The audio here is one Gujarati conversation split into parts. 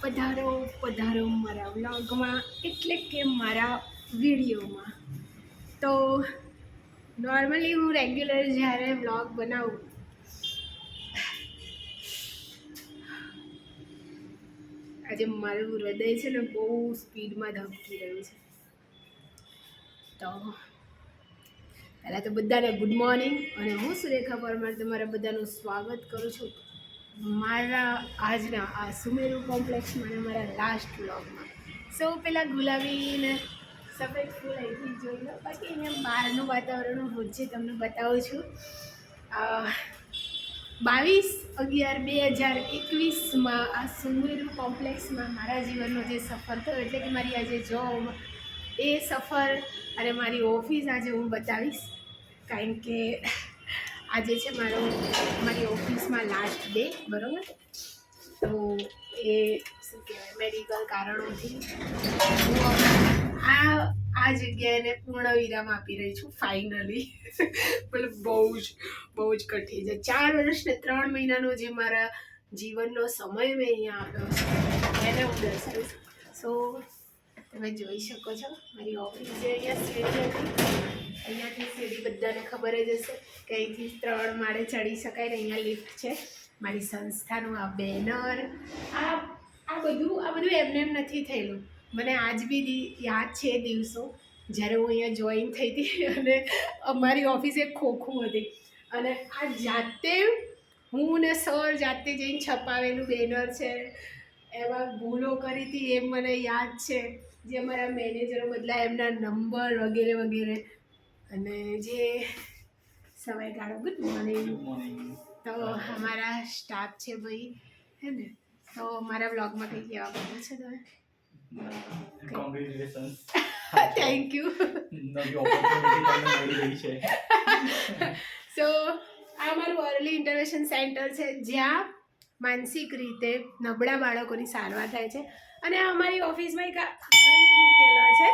પધારો પધારો મારા વ્લોગમાં, એટલે કે મારા વિડીયોમાં. તો નોર્મલી હું રેગ્યુલર જ્યારે વ્લોગ બનાવું આજે મારું હૃદય છે ને બહુ સ્પીડમાં ધબકી રહ્યું છે. તો પહેલાં તો બધાને ગુડ મોર્નિંગ, અને હું સુરેખા પરમાર તમારા બધાનું સ્વાગત કરું છું મારા આજના આ સુમેરુ કોમ્પ્લેક્સમાં અને મારા લાસ્ટ વ્લોગમાં. સૌ પહેલાં ગુલાબીને સફેદ ફૂલ અહીંથી જોઈ લો, બાકી અહીંયા બહારનું વાતાવરણ હું રોજે તમને બતાવું છું. 22/11/2021 આ સુમેરુ કોમ્પ્લેક્સમાં મારા જીવનનો જે સફર થયો, એટલે કે મારી આજે જોબ, એ સફર અને મારી ઓફિસ આજે હું બતાવીશ. કારણ કે આજે છે મારી ઓફિસમાં લાસ્ટ ડે, બરાબર? તો એ શું કહેવાય, મેડિકલ કારણોથી હું આ જગ્યાને પૂર્ણ વિરામ આપી રહી છું ફાઇનલી. મતલબ બહુ જ કઠિન છે. 4 વર્ષ ને 3 મહિનાનો જે મારા જીવનનો સમય મેં અહીંયા આપ્યો છે એને હું દર્શાવીશ. સો તમે જોઈ શકો છો મારી ઓફિસ જે અહીંયા સીડી હતી, અહીંયાથી સીડી બધાને ખબર જ હશે કે અહીંથી 3 માળે ચડી શકાય ને અહીંયા લિફ્ટ છે. મારી સંસ્થાનું આ બેનર, આ બધું એમને એમ નથી થયેલું. મને આજ બી યાદ છે દિવસો જ્યારે હું અહીંયા જોઈન થઈ હતી અને અમારી ઓફિસ એક ખોખું હતી, અને આ જાતે હું ને સર જાતે જઈને છપાવેલું બેનર છે. એમાં ભૂલો કરી હતી એ મને યાદ છે, જે અમારા મેનેજરો બદલા એમના નંબર વગેરે વગેરે, અને જે સમયગાળો. Good morning. તો અમારા સ્ટાફ છે ભાઈ, હે ને? તો મારા બ્લોગમાં કંઈ કહેવા માંગો છો તમે? કોંગ્રેચ્યુલેશન્સ. Thank you. નવી ઓપોર્ચ્યુનિટી તમને મળી રહી છે. સો આ મારું અર્લી ઇન્ટરવેન્શન સેન્ટર છે, જ્યાં માનસિક રીતે નબળા બાળકોની સારવાર થાય છે. અને અમારી ઓફિસમાં એક ઘંટ મૂકેલો છે.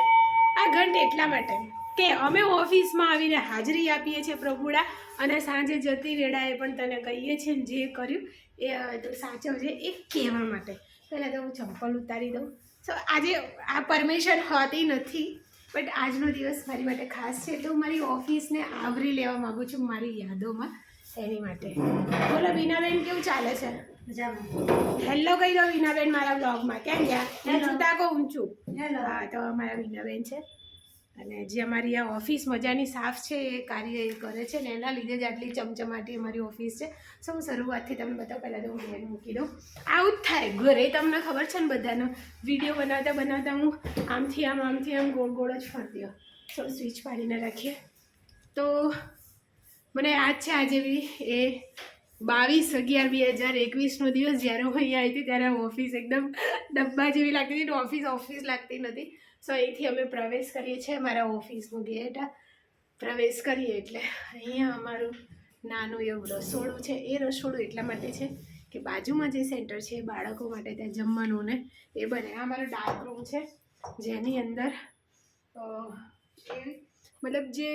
આ ઘંટ એટલા માટે કે અમે ઓફિસમાં આવીને હાજરી આપીએ છીએ પ્રભુડા, અને સાંજે જતી વેળાએ પણ તને કહીએ છીએ ને જે કર્યું એ તો સાચવજે, એ કહેવા માટે. પહેલાં તો હું ચંપલ ઉતારી દઉં. સો આજે આ પરમિશન હોતી નથી, બટ આજનો દિવસ મારી માટે ખાસ છે, એટલે હું મારી ઓફિસને આવરી લેવા માગું છું મારી યાદોમાં, એની માટે. બોલો બીનાબેન, કેવું ચાલે છે? હેલો કહી દો બીનાબેન મારા બ્લોગમાં. કેમ ગયા? ઊંચું તાકો, ઊંચું. હા, તો અમારા બીનાબેન છે, અને જે અમારી આ ઓફિસ મજાની સાફ છે એ કાર્ય એ કરે છે, ને એના લીધે જ આટલી ચમચમાટી અમારી ઓફિસ છે. સો હું શરૂઆતથી તમને બતાવું. પહેલાં તો હું ઘેર મૂકી દઉં. આવું જ થાય ઘરે, તમને ખબર છે ને બધાનો. વિડીયો બનાવતા હું આમથી આમ ગોળ ગોળ જ ફરતી હોઉં. સો સ્વિચ પાડીને રાખીએ. તો મને યાદ છે આજે બી એ 22/11/2021નો દિવસ, જ્યારે હું અહીંયા આવી હતી ત્યારે ઓફિસ એકદમ ડબ્બા જેવી લાગતી હતી, ઓફિસ લાગતી નથી. સો અહીંથી અમે પ્રવેશ કરીએ છીએ, મારા ઓફિસનું ગેટ પ્રવેશ કરીએ એટલે અહીંયા અમારું નાનું એવું રસોડું છે. એ રસોડું એટલા માટે છે કે બાજુમાં જે સેન્ટર છે એ બાળકો માટે ત્યાં જમવાનું ને એ બને. આ મારો ડાર્ક રૂમ છે, જેની અંદર મતલબ જે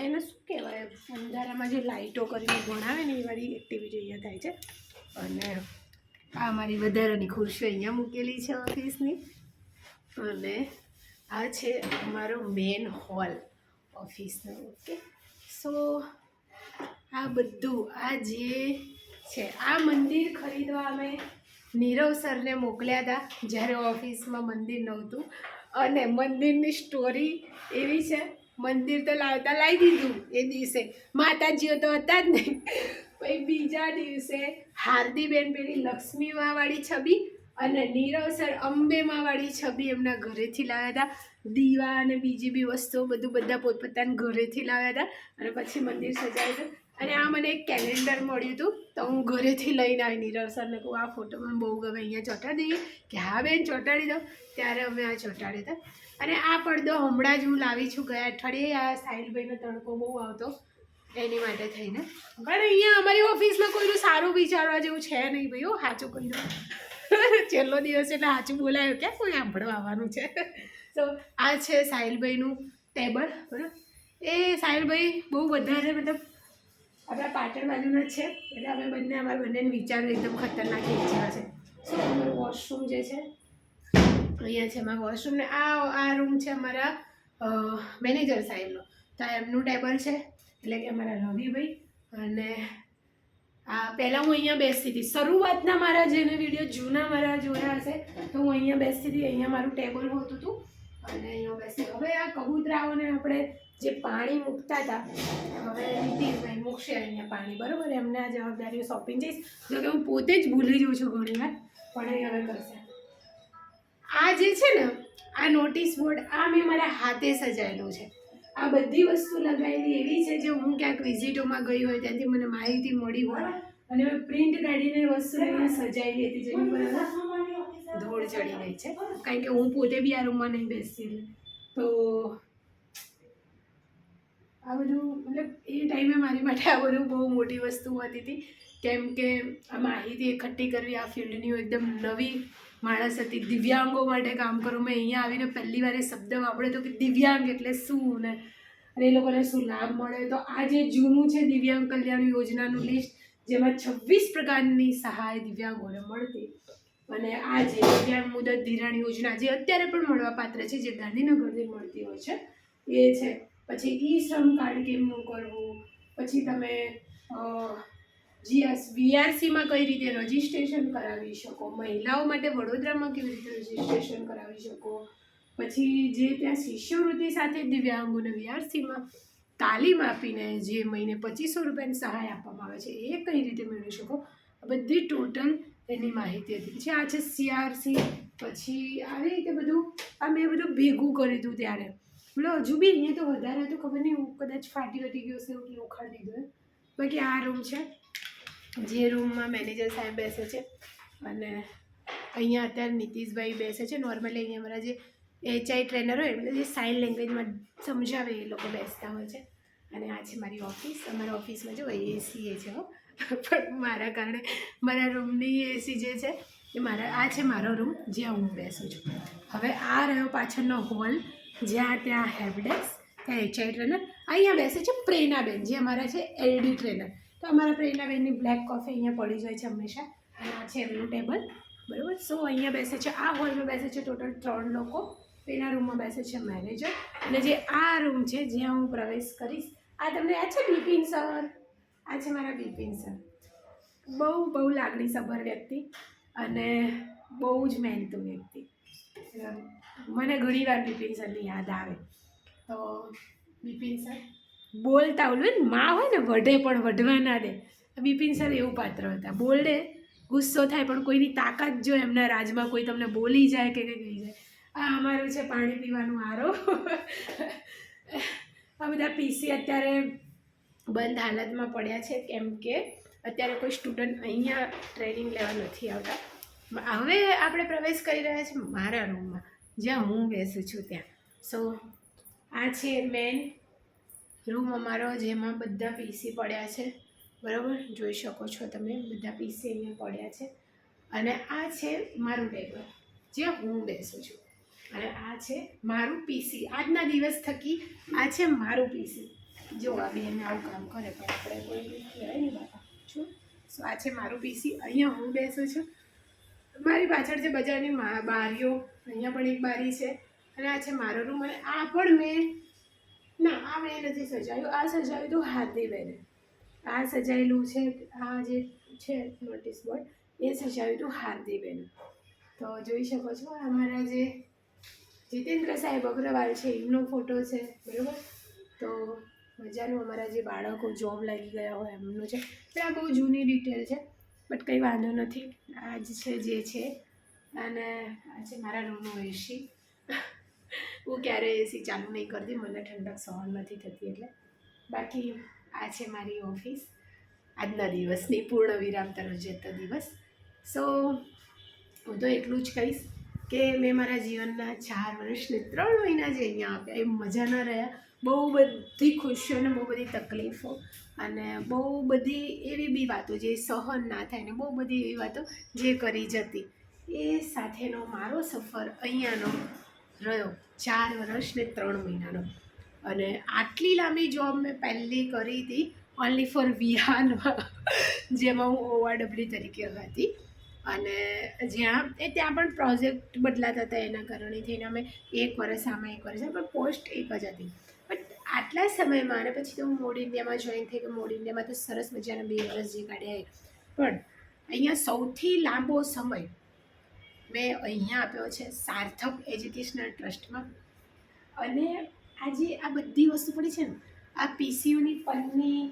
એને શું કહેવાય, અંધારામાં જે લાઇટો કરીને ભણાવે ને એ વાળી એક્ટિવિટી અહીંયા થાય છે. અને આ મારી વધારાની ખુરશીઓ અહીંયા મૂકેલી છે ઓફિસની, અને આ છે અમારો મેન હોલ ઓફિસનો. ઓકે, સો આ બધું આ જે છે, આ મંદિર ખરીદવા અમે નીરવ સરને મોકલ્યા હતા જ્યારે ઓફિસમાં મંદિર નહોતું. અને મંદિરની સ્ટોરી એવી છે, મંદિર તો લાવી દીધું એ દિવસે, માતાજીઓ તો હતા જ નહીં. પછી બીજા દિવસે હાર્દીબેન પેલી લક્ષ્મીમાવાળી છબી અને નીરવ સર અંબેમાવાળી છબી એમના ઘરેથી લાવ્યા હતા. દીવા અને બીજી બી વસ્તુઓ બધું બધા પોતપોતાના ઘરેથી લાવ્યા હતા, અને પછી મંદિર સજાવ્યું હતું. અને આ મને એક કેલેન્ડર મળ્યું હતું, તો હું ઘરેથી લઈને આવી. નીરવ સરને કહું આ ફોટો મને બહુ ગમે, અહીંયા ચોંટાડી દઈએ કે હા બેન ચોંટાડી દો. ત્યારે અમે આ ચોંટાડ્યા હતા. અને આ પડદો હમણાં જ હું લાવી છું, ગયા અઠવાડિયે. આ સાહિલભાઈનો તડકો બહુ આવતો એની માટે થઈને. પણ અહીંયા અમારી ઓફિસમાં કોઈનું સારું વિચારવા જેવું છે નહીં ભાઈ. સાચું કહી દો, છેલ્લો દિવસ એટલે સાચું બોલાયો, ક્યાં કોઈ સાંભળવા આવવાનું છે. તો આ છે સાહિલભાઈનું ટેબલ, બરાબર? એ સાહિલભાઈ બહુ વધારે મતલબ આપણા પાટણ બાજુના જ છે, એટલે અમે બંને અમારા બંનેને વિચારો એકદમ ખતરનાક જેવા છે. શું અમારું વોશરૂમ જે છે અહીંયા છે અમારું વોશરૂમ ને આ રૂમ છે અમારા મેનેજર સાહેબનો. તો આ એમનું ટેબલ છે, એટલે કે અમારા રવિભાઈ. અને આ પહેલાં હું અહીંયા બેસતી હતી શરૂઆતના મારા જેને વિડીયો જૂના મારા જોયા હશે તો હું અહીંયા બેસતી હતી. અહીંયા મારું ટેબલ હોતું હતું અને અહીંયા બેસતી. હવે આ કબૂતરાઓને આપણે જે પાણી મૂકતા હતા, હવે નીતિશભાઈ મૂકશે અહીંયા પાણી, બરાબર. એમને આ જવાબદારીઓ સોંપીને જઈશ. જો કે હું પોતે જ ભૂલી જાઉં છું ઘણી વાર, પણ એ હવે કરશે. આ જે છે ને આ નોટિસ બોર્ડ, આ મેં મારા હાથે સજાયેલું છે. આ બધી વસ્તુ લગાવેલી એવી છે જે હું ક્યાંક વિઝિટોમાં ગઈ હોય ત્યાંથી મને માહિતી મળી હોય અને મેં પ્રિન્ટ કાઢીને વસ્તુ અહીંયા સજાવેલી હતી, જેની પર ધૂળ ચડી ગઈ છે, કારણ કે હું પોતે બી આ રૂમમાં નહીં બેસતી. તો આ બધું મતલબ એ ટાઈમે મારી માટે આ બધું બહુ મોટી વસ્તુ હતી હતી, કેમ કે આ માહિતી એકઠી કરવી આ ફિલ્ડની એકદમ નવી માણસ હતી. દિવ્યાંગો માટે કામ કરું. મેં અહીંયા આવીને પહેલી વાર એ શબ્દ વાપર્યો હતો કે દિવ્યાંગ એટલે શું ને અને એ લોકોને શું લાભ મળે. તો આ જે જૂનું છે દિવ્યાંગ કલ્યાણ યોજનાનું લિસ્ટ, જેમાં 26 પ્રકારની સહાય દિવ્યાંગોને મળતી, અને આ જે દિવ્યાંગ મુદત ધિરાણ યોજના જે અત્યારે પણ મળવાપાત્ર છે, જે ગાંધીનગરથી મળતી હોય છે એ છે. પછી ઈ શ્રમ કાર્ડ કેમનું કરવું, પછી તમે VRCમાં કઈ રીતે રજિસ્ટ્રેશન કરાવી શકો, મહિલાઓ માટે વડોદરામાં કેવી રીતે રજિસ્ટ્રેશન કરાવી શકો, પછી જે ત્યાં શિષ્યવૃત્તિ સાથે દિવ્યાંગોને VRCમાં તાલીમ આપીને જે મહિને 2500 રૂપિયાની સહાય આપવામાં આવે છે એ કઈ રીતે મેળવી શકો, આ બધી ટોટલ એની માહિતી હતી. પછી આ છે CRC. પછી આવી રીતે બધું આ મેં બધું ભેગું કરી દીધું ત્યારે. મતલબ હજુ બી અહીંયા તો વધારે હતું, ખબર નહીં હું કદાચ ફાટી ગયું હશે એટલે ઉખાડી દીધું. બાકી આ રૂમ છે જે રૂમમાં મેનેજર સાહેબ બેસે છે, અને અહીંયા અત્યારે નીતિશભાઈ બેસે છે. નોર્મલી અહીંયા અમારા જે HI ટ્રેનર હોય એટલે જે સાઇન લેંગ્વેજમાં સમજાવે એ લોકો બેસતા હોય છે. અને આ છે મારી ઓફિસ. અમારા ઓફિસમાં જો AC છે પણ મારા કારણે મારા રૂમની AC જે છે એ આ છે મારો રૂમ જ્યાં હું બેસું છું. હવે આ રહ્યો પાછળનો હોલ જ્યાં ત્યાં હેલ્પડેસ્ક, ત્યાં HI ટ્રેનર. અહીંયા બેસે છે પ્રેરણાબેન જે અમારા છે LD ટ્રેનર. તો અમારા પ્રેરણાબેનની બ્લેક કોફી અહીંયા પડી જાય છે હંમેશા. અને આ છે એમનું ટેબલ, બરાબર. સો અહીંયા બેસે છે, આ હોલમાં બેસે છે ટોટલ 3 લોકો. પેલા રૂમમાં બેસે છે મેનેજર. અને જે આ રૂમ છે જ્યાં હું પ્રવેશ કરીશ, આ તમને આ છે બિપિન સર. આ છે મારા બિપિન સર. બહુ લાગણીસભર વ્યક્તિ અને બહુ જ મહેનતુ વ્યક્તિ. મને ઘણી વાર બિપિન સરની યાદ આવે. તો બિપિન સર બોલતા ઓલું માં હોય ને વઢે પણ વઢવા ના દે, બિપિન સર એવું પાત્ર હતા. બોલે ગુસ્સો થાય પણ કોઈની તાકાત જો એમના રાજમાં કોઈ તમને બોલી જાય કે કંઈ કહી જાય. આ અમારું છે પાણી પીવાનું આરો. આ બધા PC અત્યારે બંધ હાલતમાં પડ્યા છે, કેમ કે અત્યારે કોઈ સ્ટુડન્ટ અહીંયા ટ્રેનિંગ લેવા નથી આવતા. હવે આપણે પ્રવેશ કરી રહ્યા છીએ મારા રૂમમાં જ્યાં હું બેસું છું ત્યાં. સો આ છે મેન રૂમ અમારો, જેમાં બધા PC પડ્યા છે, બરાબર. જોઈ શકો છો તમે બધા PC અહીંયા પડ્યા છે. અને આ છે મારું ટેબલ જ્યાં હું બેસું છું, અને આ છે મારું PC. આજના દિવસ થકી આ છે મારું PC. જો આવી એને આવું કામ કરે પણ આપણે કોઈ કહેવાય નહીં બાપા છું. સો આ છે મારું PC. અહીંયા હું બેસું છું. મારી પાછળ છે બજારની બારીઓ, અહીંયા પણ એક બારી છે. અને આ છે મારો રૂમ. અને આ પણ આ મેં નથી સજાવ્યું, આ સજાવ્યું હતું હાર્દીબેને. આ સજાયેલું છે, આ જે છે નોટિસ બોર્ડ એ સજાવ્યું હતું હાર્દીબેને. તો જોઈ શકો છો અમારા જે જીતેન્દ્ર સાહેબ અગ્રવાલ છે એમનો ફોટો છે, બરાબર. તો મજાનું અમારા જે બાળકો જોબ લાગી ગયા હોય એમનું છે. પણ આ બહુ જૂની ડિટેલ છે, બટ કંઈ વાંધો નથી. આ જ છે જે છે. અને આ છે મારા રૂમનું AC. હું ક્યારેય AC ચાલુ નહીં કરતી, મને ઠંડક સહન નથી થતી એટલે. બાકી આ છે મારી ઓફિસ. આજના દિવસની પૂર્ણ વિરામ તરફ જતો દિવસ. સો હું તો એટલું જ કહીશ કે મેં મારા જીવનના 4 વર્ષ ને 3 મહિના જે અહીંયા આપ્યા એ મજા ન રહ્યા. બહુ બધી ખુશીઓ અને બહુ બધી તકલીફો અને બહુ બધી એવી બી વાતો જે સહન ના થાય ને બહુ બધી એવી વાતો જે કરી જતી. એ સાથેનો મારો સફર અહીંયાનો રહ્યો 4 વર્ષ ને 3 મહિનાનો. અને આટલી લાંબી જોબ મેં પહેલી કરી હતી ઓનલી ફોર વિહાનમાં, જેમાં હું ORW તરીકે હતી. અને ત્યાં પણ પ્રોજેક્ટ બદલાતા હતા, એના કારણે થઈને અમે 1 વર્ષ આમાં 1 વર્ષ પણ પોસ્ટ એક જ હતી. બટ આટલા સમયમાં અને પછી તો હું મોડ ઇન્ડિયામાં જોઈન થઈ કે મોડ ઇન્ડિયામાં તો સરસ મજાના 2 વર્ષ જે કાઢ્યા. પણ અહીંયા સૌથી લાંબો સમય મેં અહીંયા આપ્યો છે સાર્થક એજ્યુકેશનલ ટ્રસ્ટમાં. અને આજે આ બધી વસ્તુ પડી છે ને, આ પીસીયુની પન્ની,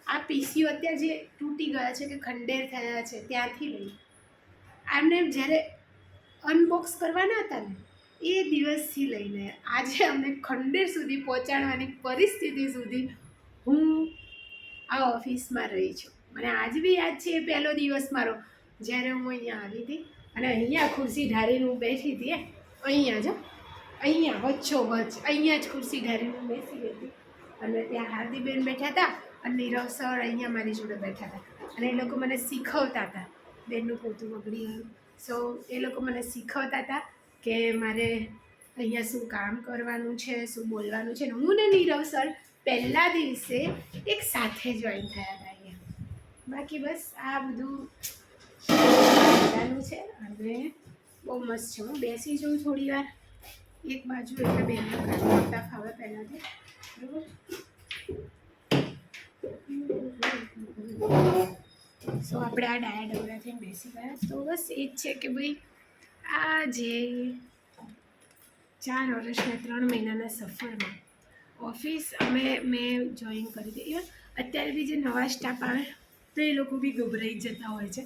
આ પીસીયુ અત્યારે જે તૂટી ગયા છે કે ખંડેર થયા છે ત્યાંથી લઈ આમને જ્યારે અનબોક્સ કરવાના હતા ને એ દિવસથી લઈને આજે અમને ખંડેર સુધી પહોંચાડવાની પરિસ્થિતિ સુધી હું આ ઓફિસમાં રહી છું. મને આજ બી યાદ છે એ પહેલો દિવસ મારો, જ્યારે હું અહીંયા આવી હતી અને અહીંયા ખુરશી ઢાળીને હું બેઠી હતી. અહીંયા જો અહીંયા વચ્ચોવચ્ચ અહીંયા જ ખુરશી ઢાળીને હું બેસી ગઈ હતી. અને ત્યાં હાર્દીબેન બેઠા હતા અને નીરવ સર અહીંયા મારી જોડે બેઠા હતા. અને એ લોકો મને શીખવતા હતા. બેનનું પોતું બગડી ગયું, સો એ લોકો મને શીખવતા હતા કે મારે અહીંયા શું કામ કરવાનું છે, શું બોલવાનું છે. ને હું ને નીરવ સર પહેલા દિવસે એક સાથે જોઈન થયા હતા અહીંયા. બાકી બસ આ બધું મજાનું છે અને બહુ મસ્ત છે. હું બેસી જાઉં થોડી વાર એક બાજુ, એટલે બેનને કામ કરતા ફાવે પહેલાંથી. બરાબર, સો આપણે આ ડાયા ડબરાથી બેસી ગયા. તો બસ એ જ છે કે ભાઈ આ જે 4 વર્ષ ને 3 મહિનાના સફરમાં ઓફિસ મેં જોઈન કરી હતી. ઇવન અત્યારે બી જે નવા સ્ટાફ આવે તો એ લોકો બી ગભરાઈ જતા હોય છે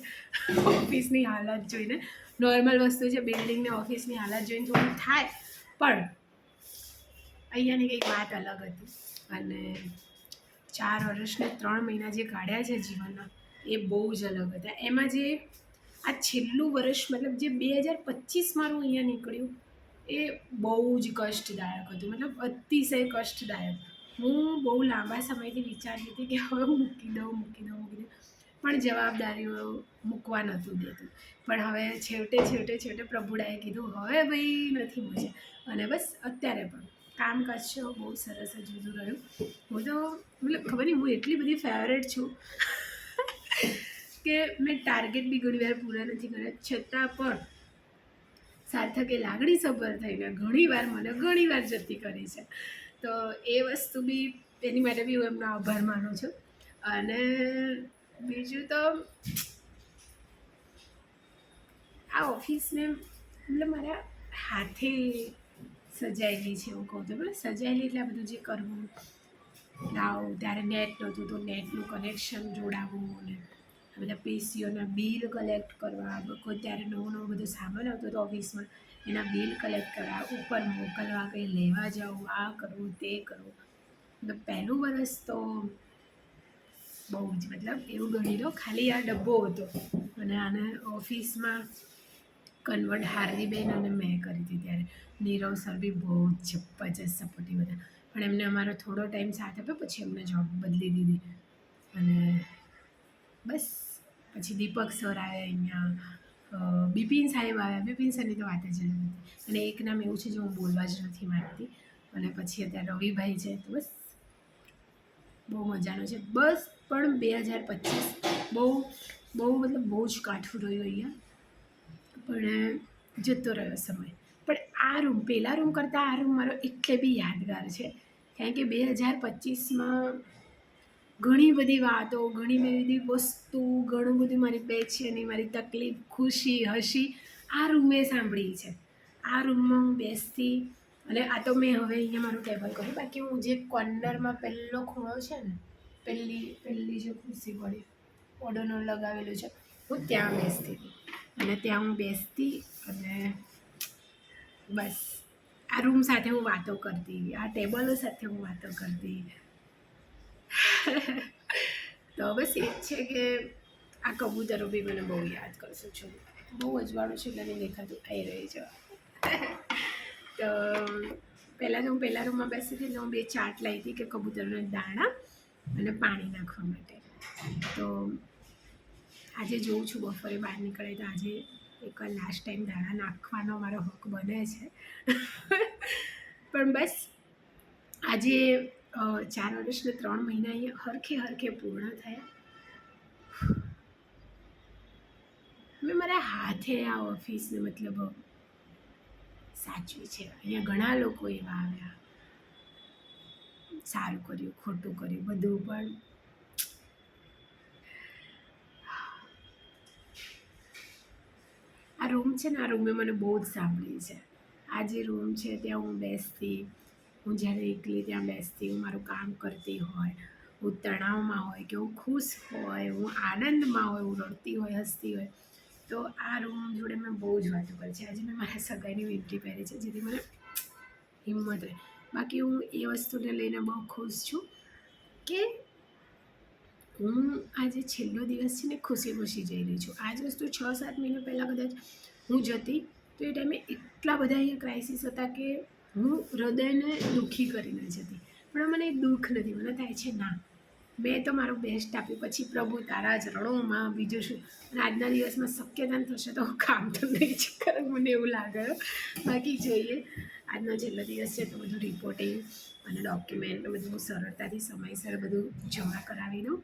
ઓફિસની હાલત જોઈને. નોર્મલ વસ્તુ છે, બિલ્ડિંગને ઓફિસની હાલત જોઈને થોડું થાય, પણ અહીંયાની કંઈક વાત અલગ હતી. અને 4 વર્ષ ને 3 મહિના જે કાઢ્યા છે જીવનના એ બહુ જ અલગ હતા. એમાં જે આ છેલ્લું વર્ષ મતલબ જે 2025 મારું અહીંયા નીકળ્યું એ બહુ જ કષ્ટદાયક હતું, મતલબ અતિશય કષ્ટદાયક. હું બહુ લાંબા સમયથી વિચારતી હતી કે હવે હું મૂકી દઉં, પણ જવાબદારીઓ મૂકવા નહોતું દેતું. પણ હવે છેવટે પ્રભુડાએ કીધું હવે ભાઈ નથી મૂકે. અને બસ અત્યારે પણ કામકાજ છે બહુ સરસ જ બધું રહ્યું. હું તો મતલબ ખબર નહીં, હું એટલી બધી ફેવરેટ છું કે મેં ટાર્ગેટ બી ઘણી વાર પૂરા નથી કર્યા, છતાં પણ સાર્થકે લાગણીસભર થઈને ઘણી વાર જતી કરી છે. તો એ વસ્તુ બી એની માટે બી હું એમનો આભાર માનું છું. અને બીજું તો આ ઓફિસને મતલબ મારા હાથે સજાયેલી છે એવું કહું તો. બરાબર, સજાયેલી એટલે આ બધું જે કરવું, ત્યારે નેટ નહોતું તો નેટનું કનેક્શન જોડાવવું, અને આ બધા પીસીઓના બિલ કલેક્ટ કરવા, કોઈ ત્યારે નવો બધો સામાન આવતો હતો ઓફિસમાં, એના બિલ કલેક્ટ કરવા, ઉપર મોકલવા, કંઈ લેવા જવું, આ કરવું તે કરવું. મતલબ પહેલું વરસ તો બહુ જ મતલબ એવું ગણી લો ખાલી આ ડબ્બો હતો. અને આને ઓફિસમાં કન્વર્ટ હાર્દીબેન અને મેં કરી હતી. ત્યારે નીરવ સર બી બહુ જ જબરજસ્ત સપોર્ટિવ હતા, પણ એમને અમારો થોડો ટાઈમ સાથ આપ્યો, પછી એમને જોબ બદલી દીધી. અને બસ પછી દીપક સર આવ્યા અહીંયા, બિપિન સાહેબ આવ્યા. બિપિન સરની તો વાત જ અલગ હતી. અને એક નામ એવું છે જે હું બોલવા જ નથી માંગતી. અને પછી અત્યારે રવિભાઈ છે. તો બસ બહુ મજાનું છે. બસ પણ 2025 બહુ મતલબ બહુ જ કાઠું રહ્યું અહીંયા, પણ જતો રહ્યો સમય. પણ આ રૂમ પહેલાં રૂમ કરતાં આ રૂમ મારો એટલે બી યાદગાર છે, કારણ કે 2025માં ઘણી બધી વાતો, ઘણી બધી વસ્તુ, ઘણું બધું મારી પેચેની, મારી તકલીફ, ખુશી, હસી આ રૂમે સાંભળી છે. આ રૂમમાં હું બેસતી. અને આ તો મેં હવે અહીંયા મારું ટેબલ કર્યું, બાકી હું જે કોર્નરમાં પહેલો ખૂણો છે ને, પહેલી જે ખુરશી પડી ઓડોનર લગાવેલું છે, હું ત્યાં બેસતી હતી. અને ત્યાં હું બેસતી અને બસ આ રૂમ સાથે હું વાતો કરતી, આ ટેબલો સાથે હું વાતો કરતી. તો બસ એ જ છે કે આ કબૂતરો બી મને બહુ યાદ કરશું છું. બહુ અજવાળું છે એટલે નહીં દેખાતું, આવી રહી છે. તો પહેલાં તો હું પહેલા રૂમમાં બેસી હતી એટલે હું 2 ચાટ લાવી હતી કે કબૂતરોને દાણા અને પાણી નાખવા માટે. તો આજે જોઉં છું બપોરે બહાર નીકળે તો આજે એકવાર લાસ્ટ ટાઈમ દાણા નાખવાનો મારો હક બને છે. પણ બસ આજે 4 વર્ષ ને 3 મહિના અહીંયા હરખે પૂર્ણ થયા. મેં મારા હાથે આ ઓફિસને મતલબ સાચવી છે. અહીંયા ઘણા લોકો એવા આવ્યા, સારું કર્યું ખોટું કર્યું બધું, પણ આ રૂમ છે ને, આ રૂમે મને બહુ જ સાંભળી છે. આ જે રૂમ છે ત્યાં હું બેસતી, હું જ્યારે એકલી ત્યાં બેસતી, હું મારું કામ કરતી હોય, હું તણાવમાં હોય કે હું ખુશ હોય, હું આનંદમાં હોય, હું રડતી હોય, હસતી હોય, તો આ રૂમ જોડે મેં બહુ જ વાતો કરી છે. આજે મેં મારા સગાઈની વિનંતી પહેરી છે જેથી મને હિંમત રહે. બાકી હું એ વસ્તુને લઈને બહુ ખુશ છું કે હું આજે છેલ્લો દિવસ છે ને ખુશી ખુશી જઈ રહી છું. આ જ વસ્તુ 6-7 મહિના પહેલાં કદાચ હું જતી તો એ ટાઈમે એટલા બધા અહીંયા ક્રાઇસિસ હતા કે હું હૃદયને દુઃખી કરીને જતી. પણ મને દુઃખ નથી, મને થાય છે ના, મેં તો મારું બેસ્ટ આપ્યું, પછી પ્રભુ તારા જ રણોમાં બીજું શું. અને આજના દિવસમાં શક્યતા થશે તો હું કામ તો નહીં જ કરું, મને એવું લાગે. બાકી જોઈએ, આજનો છેલ્લો દિવસ છે તો બધું રિપોર્ટિંગ અને ડોક્યુમેન્ટ બધું હું સરળતાથી સમયસર બધું જમા કરાવી દઉં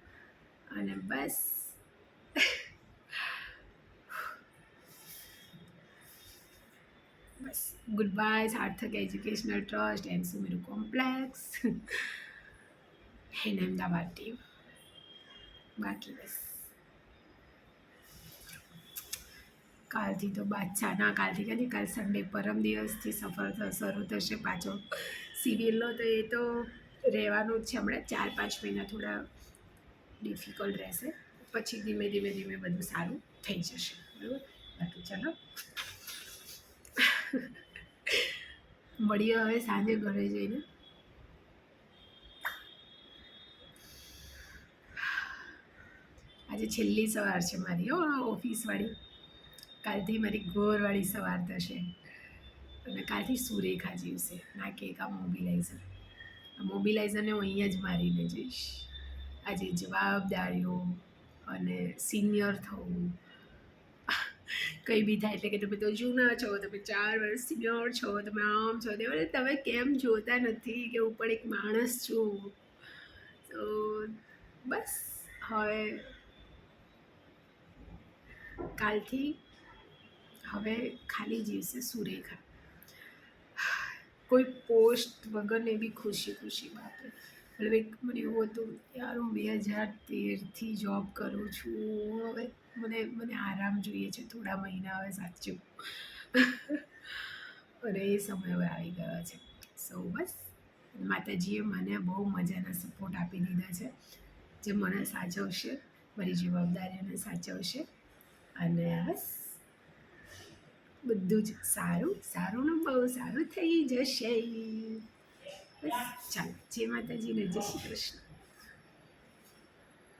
અને બસ બસ ગુડ બાય સાર્થક educational trust and Sumeru complex and Ahmedabad team. બાકી બસ કાલથી તો બાદશાહ ના, કાલથી કદી કાલ સન્ડે, પરમ દિવસથી સફર શરૂ થશે પાછો સિવિલનો, તો એ તો રહેવાનું જ છે. હમણાં 4-5 મહિના થોડા ડિફિકલ્ટ રહેશે, પછી ધીમે ધીમે ધીમે બધું સારું થઈ જશે. બરાબર, બાકી ચાલો મળીએ હવે સાંજે ઘરે જઈને. આજે છેલ્લી સવાર છે મારી ઓફિસવાળી. કાલથી મારી ઘરવાળી સવાર થશે અને કાલથી સુરેખા જીવશે, ના કે એક આ મોબિલાઇઝર. આ મોબિલાઇઝરને હું અહીંયા જ મારીને જઈશ. આજે જવાબદારીઓ અને સિનિયર થવું કંઈ બી થાય એટલે કે તમે તો જૂના છો, તમે 4 વર્ષ સિનિયર છો, તમે આમ છો, તમે કેમ જોતા નથી કે હું પણ એક માણસ છું. તો બસ હવે કાલથી હવે ખાલી જીવશે સુરેખા. કોઈ પોસ્ટ વગરને બી ખુશી ખુશી બાપરે. એટલે મને એવું હતું યાર હું 2013થી જોબ કરું છું, હવે મને આરામ જોઈએ છે થોડા મહિના હવે સાચું. અને એ સમય હવે આવી ગયો છે. સો બસ માતાજીએ મને બહુ મજાના સપોર્ટ આપી દીધા છે, જે મને સાચવશે, મારી જવાબદારીઓને સાચવશે અને બસ બધું જ સારું સારું ને બહુ સારું થઈ જશે. બસ ચાલો, જય માતાજીને જય શ્રી કૃષ્ણ.